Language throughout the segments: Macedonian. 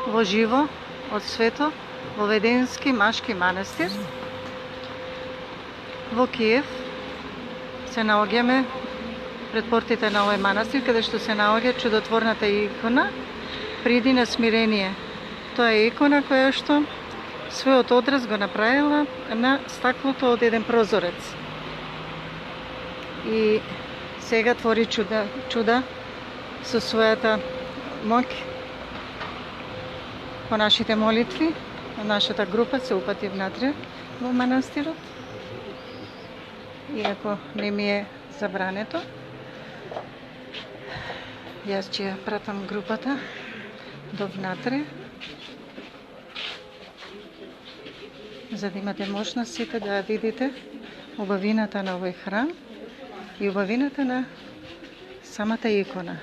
во живо од свето во Веденски машки манастир во Киев. Се наоѓаме пред портите на овој манастир, каде што се наоѓа чудотворната икона Приди на смирение. Тоа е икона која што својот одраз го направила на стаклото од еден прозорец. И сега твори чуда со својата моќ. По нашите молитви, нашата група се упати внатре во манастирот. Иако не ми е забрането, јас ќе ја пратам групата до внатре, за да имате можност сите да ја видите убавината на овој храм и убавината на самата икона.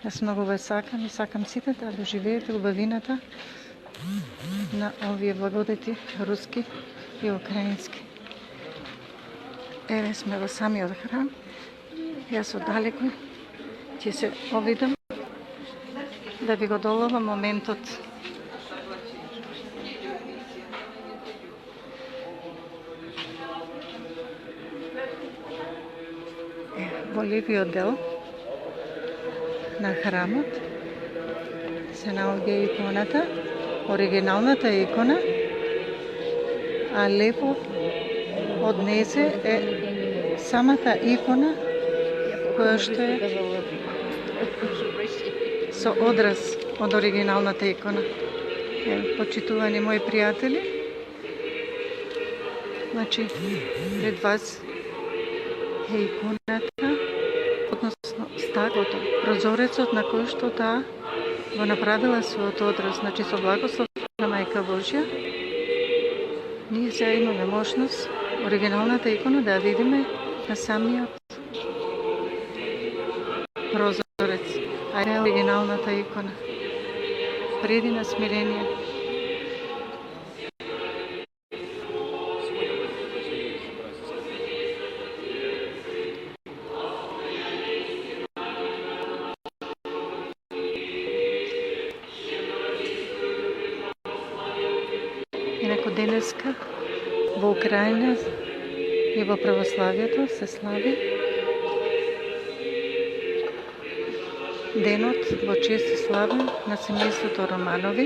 Јас многу ве сакам и сакам сите да доживеете убавината на овие благодети руски и украински. Еве сме во самиот храм. Јас оддалеку ќе се обидам да ви го доловам моментот. Во левиот дел на храмот се наоѓа иконата, оригиналната икона, а лево од незе е самата икона која што е со одраз од оригиналната икона. Почитувани мои пријатели, значи пред вас е иконата, односно стаклото, прозорецот на кој што таа го направила својот одраз. Значи со благослов на Мајка Божја, ние сега имаме можност оригиналната икона да ја видиме на самиот прозорец. А е оригиналната икона. Приди на смирение. Инако денеска во Украина и во православието се слави денот во чест и слава на семејството Романови.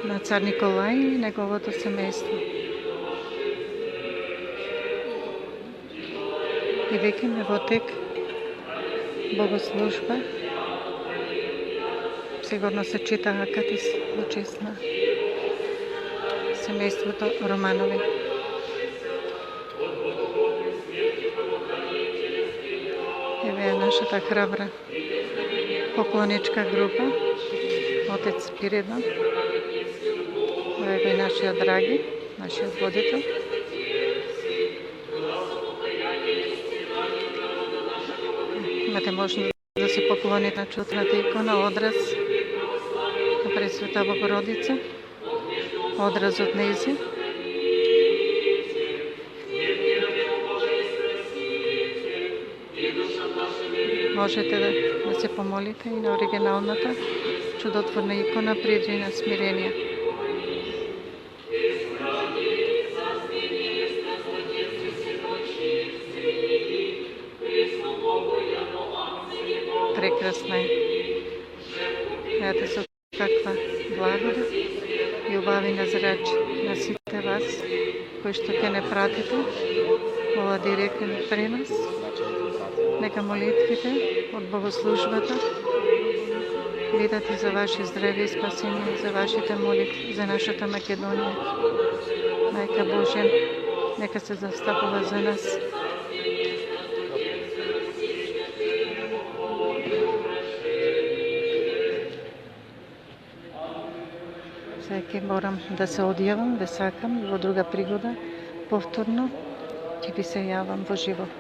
На цар Николај и неговото семејство. И веќе ме во тек богослужба. Сигурно се чита акатис во чест на семејството Романови. Еве е нашата храбра поклоничка група, отец Спиридон, еве нашиот драги, нашиот водител. Имате можност да се поклоните на чудната икона, одраз на Пресвета Богородица, одраз од нејзи. Можете да се помолите и на оригиналната чудотворна икона Приди на смирение. Прекрасна е. Ете со каква благодат и убавина зрач на сите вас кои што ќе не пратите ова директен пренос. Нека молитвите од богослужбата бидат и за ваше здраве и спасение, за вашите молитви, за нашата Македонија. Мајка Божја, нека се застапува за нас. Сега ќе морам да се одјавам, ве сакам и во друга пригода повторно ќе ви се јавам во живо.